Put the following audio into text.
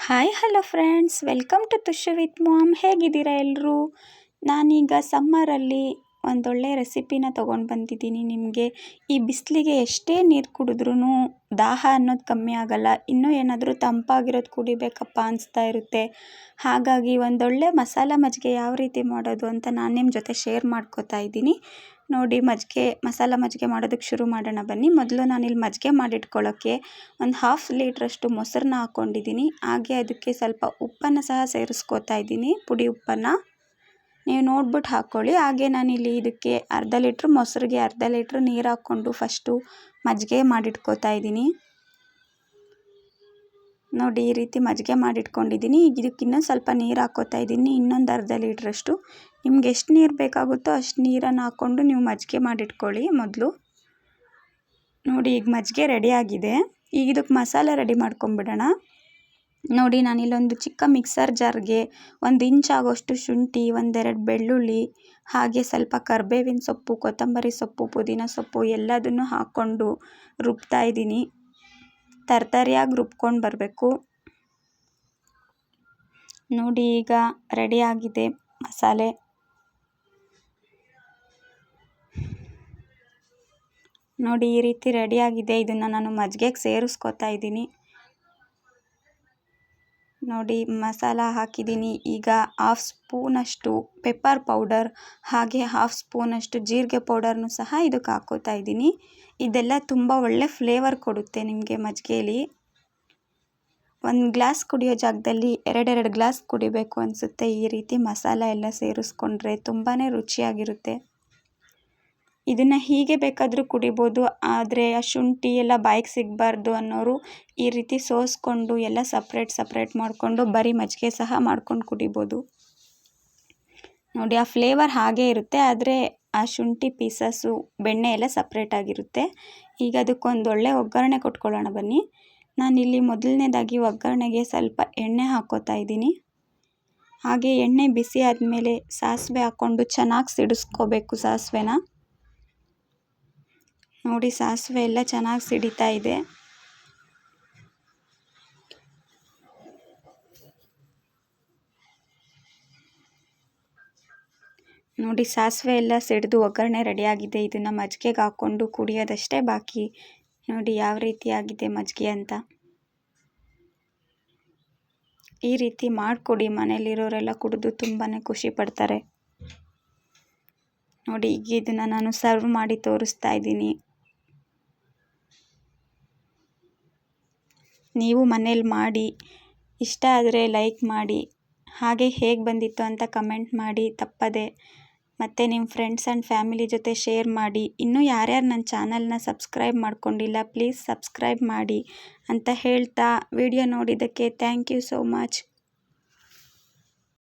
Hi hello friends, welcome to Tushu with mom. ಹೇಗಿದ್ದೀರಾ ಎಲ್ಲರೂ? ನಾನೀಗ ಸಮ್ಮರಲ್ಲಿ ಒಂದೊಳ್ಳೆ ರೆಸಿಪಿನ ತೊಗೊಂಡು ಬಂದಿದ್ದೀನಿ ನಿಮಗೆ. ಈ ಬಿಸಿಲಿಗೆ ಎಷ್ಟೇ ನೀರು ಕುಡಿದ್ರೂ ದಾಹ ಅನ್ನೋದು ಕಮ್ಮಿ ಆಗಲ್ಲ. ಇನ್ನೂ ಏನಾದರೂ ತಂಪಾಗಿರೋದು ಕುಡಿಬೇಕಪ್ಪ ಅನಿಸ್ತಾ ಇರುತ್ತೆ. ಹಾಗಾಗಿ ಒಂದೊಳ್ಳೆ ಮಸಾಲ ಮಜ್ಜಿಗೆ ಯಾವ ರೀತಿ ಮಾಡೋದು ಅಂತ ನಾನು ನಿಮ್ಮ ಜೊತೆ ಶೇರ್ ಮಾಡ್ಕೋತಾ ಇದ್ದೀನಿ. ನೋಡಿ, ಮಸಾಲ ಮಜ್ಜಿಗೆ ಮಾಡೋದಕ್ಕೆ ಶುರು ಮಾಡೋಣ ಬನ್ನಿ. ಮೊದಲು ನಾನಿಲ್ಲಿ ಮಜ್ಜಿಗೆ ಮಾಡಿಟ್ಕೊಳ್ಳೋಕ್ಕೆ ಒಂದು 1/2 ಲೀಟ್ರಷ್ಟು ಮೊಸರನ್ನ ಹಾಕ್ಕೊಂಡಿದ್ದೀನಿ. ಹಾಗೆ ಅದಕ್ಕೆ ಸ್ವಲ್ಪ ಉಪ್ಪನ್ನು ಸಹ ಸೇರಿಸ್ಕೋತಾ ಇದ್ದೀನಿ, ಪುಡಿ ಉಪ್ಪನ್ನು. ನೀವು ನೋಡ್ಬಿಟ್ಟು ಹಾಕ್ಕೊಳ್ಳಿ. ಹಾಗೆ ನಾನಿಲ್ಲಿ ಇದಕ್ಕೆ 1/2 ಲೀಟ್ರ್ ಮೊಸರಿಗೆ 1/2 ಲೀಟ್ರ್ ನೀರು ಹಾಕ್ಕೊಂಡು ಫಸ್ಟು ಮಜ್ಜಿಗೆ ಮಾಡಿಟ್ಕೋತಾ ಇದ್ದೀನಿ. ನೋಡಿ, ಈ ರೀತಿ ಮಜ್ಜಿಗೆ ಮಾಡಿಟ್ಕೊಂಡಿದ್ದೀನಿ. ಈಗ ಇದಕ್ಕೆ ಇನ್ನೊಂದು ಸ್ವಲ್ಪ ನೀರು ಹಾಕ್ಕೋತಾ ಇದ್ದೀನಿ, ಇನ್ನೊಂದು 1/2 ಲೀಟ್ರಷ್ಟು. ನಿಮ್ಗೆ ಎಷ್ಟು ನೀರು ಬೇಕಾಗುತ್ತೋ ಅಷ್ಟು ನೀರನ್ನು ಹಾಕ್ಕೊಂಡು ನೀವು ಮಜ್ಜಿಗೆ ಮಾಡಿಟ್ಕೊಳ್ಳಿ ಮೊದಲು. ನೋಡಿ, ಈಗ ಮಜ್ಜಿಗೆ ರೆಡಿಯಾಗಿದೆ. ಈಗ ಇದಕ್ಕೆ ಮಸಾಲೆ ರೆಡಿ ಮಾಡ್ಕೊಂಬಿಡೋಣ. ನೋಡಿ, ನಾನಿಲ್ಲೊಂದು ಚಿಕ್ಕ ಮಿಕ್ಸರ್ ಜಾರ್ಗೆ 1 ಇಂಚ್ ಆಗೋಷ್ಟು ಶುಂಠಿ, 1-2 ಬೆಳ್ಳುಳ್ಳಿ, ಹಾಗೆ ಸ್ವಲ್ಪ ಕರಿಬೇವಿನ ಸೊಪ್ಪು, ಕೊತ್ತಂಬರಿ ಸೊಪ್ಪು, ಪುದೀನ ಸೊಪ್ಪು ಎಲ್ಲದನ್ನು ಹಾಕ್ಕೊಂಡು ರುಬ್ತಾ ಇದ್ದೀನಿ. ತರತರಿಯಾಗಿ ರುಬ್ಕೊಂಡು ಬರಬೇಕು. ನೋಡಿ, ಈಗ ರೆಡಿಯಾಗಿದೆ ಮಸಾಲೆ. ನೋಡಿ, ಈ ರೀತಿ ರೆಡಿಯಾಗಿದೆ. ಇದನ್ನು ನಾನು ಮಜ್ಜಿಗೆಗೆ ಸೇರಿಸ್ಕೋತಾ ಇದ್ದೀನಿ. ನೋಡಿ, ಮಸಾಲ ಹಾಕಿದ್ದೀನಿ. ಈಗ 1/2 ಸ್ಪೂನಷ್ಟು ಪೆಪ್ಪರ್ ಪೌಡರ್, ಹಾಗೆ 1/2 ಸ್ಪೂನಷ್ಟು ಜೀರಿಗೆ ಪೌಡರ್ನು ಸಹ ಇದಕ್ಕೆ ಹಾಕ್ಕೋತಾ ಇದ್ದೀನಿ. ಇದೆಲ್ಲ ತುಂಬ ಒಳ್ಳೆ ಫ್ಲೇವರ್ ಕೊಡುತ್ತೆ ನಿಮಗೆ ಮಜ್ಜಿಗೆಯಲ್ಲಿ. 1 ಗ್ಲಾಸ್ ಕುಡಿಯೋ ಜಾಗದಲ್ಲಿ 2 ಗ್ಲಾಸ್ ಕುಡಿಬೇಕು ಅನಿಸುತ್ತೆ. ಈ ರೀತಿ ಮಸಾಲ ಎಲ್ಲ ಸೇರಿಸ್ಕೊಂಡ್ರೆ ತುಂಬಾ ರುಚಿಯಾಗಿರುತ್ತೆ. ಇದನ್ನು ಹೀಗೆ ಬೇಕಾದರೂ ಕುಡಿಬೋದು, ಆದರೆ ಆ ಶುಂಠಿ ಎಲ್ಲ ಬಾಯಿಗೆ ಸಿಗಬಾರ್ದು ಅನ್ನೋರು ಈ ರೀತಿ ಸೋಸ್ಕೊಂಡು ಎಲ್ಲ ಸಪ್ರೇಟ್ ಮಾಡಿಕೊಂಡು ಬರೀ ಮಜ್ಜಿಗೆ ಸಹ ಮಾಡ್ಕೊಂಡು ಕುಡಿಬೋದು. ನೋಡಿ, ಆ ಫ್ಲೇವರ್ ಹಾಗೇ ಇರುತ್ತೆ, ಆದರೆ ಆ ಶುಂಠಿ ಪೀಸಸ್ಸು, ಬೆಣ್ಣೆ ಎಲ್ಲ ಸಪ್ರೇಟಾಗಿರುತ್ತೆ. ಈಗ ಅದಕ್ಕೊಂದೊಳ್ಳೆ ಒಗ್ಗರಣೆ ಕೊಟ್ಕೊಳ್ಳೋಣ ಬನ್ನಿ. ನಾನಿಲ್ಲಿ ಮೊದಲನೇದಾಗಿ ಒಗ್ಗರಣೆಗೆ ಸ್ವಲ್ಪ ಎಣ್ಣೆ ಹಾಕ್ಕೋತಾ ಇದ್ದೀನಿ. ಹಾಗೆ ಎಣ್ಣೆ ಬಿಸಿ ಆದಮೇಲೆ ಸಾಸಿವೆ ಹಾಕ್ಕೊಂಡು ಚೆನ್ನಾಗಿ ಸಿಡಿಸ್ಕೋಬೇಕು ಸಾಸಿವೆನ. ನೋಡಿ, ಸಾಸಿವೆ ಎಲ್ಲ ಚೆನ್ನಾಗಿ ಸಿಡಿತಾ ಇದೆ. ನೋಡಿ, ಸಾಸಿವೆ ಎಲ್ಲ ಸಿಡಿದು ಒಗ್ಗರಣೆ ರೆಡಿಯಾಗಿದೆ. ಇದನ್ನು ಮಜ್ಜಿಗೆಗೆ ಹಾಕ್ಕೊಂಡು ಕುಡಿಯೋದಷ್ಟೇ ಬಾಕಿ. ನೋಡಿ ಯಾವ ರೀತಿ ಆಗಿದೆ ಮಜ್ಜಿಗೆ ಅಂತ. ಈ ರೀತಿ ಮಾಡಿಕೊಡಿ, ಮನೇಲಿರೋರೆಲ್ಲ ಕುಡಿದು ತುಂಬಾ ಖುಷಿ ಪಡ್ತಾರೆ. ನೋಡಿ, ಈಗ ಇದನ್ನು ನಾನು ಸರ್ವ್ ಮಾಡಿ ತೋರಿಸ್ತಾ ಇದ್ದೀನಿ. ನೀವು ಮನೇಲಿ ಮಾಡಿ, ಇಷ್ಟ ಆದರೆ ಲೈಕ್ ಮಾಡಿ, ಹಾಗೆ ಹೇಗೆ ಬಂದಿತ್ತು ಅಂತ ಕಮೆಂಟ್ ಮಾಡಿ ತಪ್ಪದೆ. ಮತ್ತು ನಿಮ್ಮ ಫ್ರೆಂಡ್ಸ್ ಆ್ಯಂಡ್ ಫ್ಯಾಮಿಲಿ ಜೊತೆ ಶೇರ್ ಮಾಡಿ. ಇನ್ನೂ ಯಾರ್ಯಾರು ನನ್ನ ಚಾನಲ್ನ ಸಬ್ಸ್ಕ್ರೈಬ್ ಮಾಡ್ಕೊಂಡಿಲ್ಲ, ಪ್ಲೀಸ್ ಸಬ್ಸ್ಕ್ರೈಬ್ ಮಾಡಿ ಅಂತ ಹೇಳ್ತಾ, ವಿಡಿಯೋ ನೋಡಿದ್ದಕ್ಕೆ ಥ್ಯಾಂಕ್ ಯು ಸೋ ಮಚ್.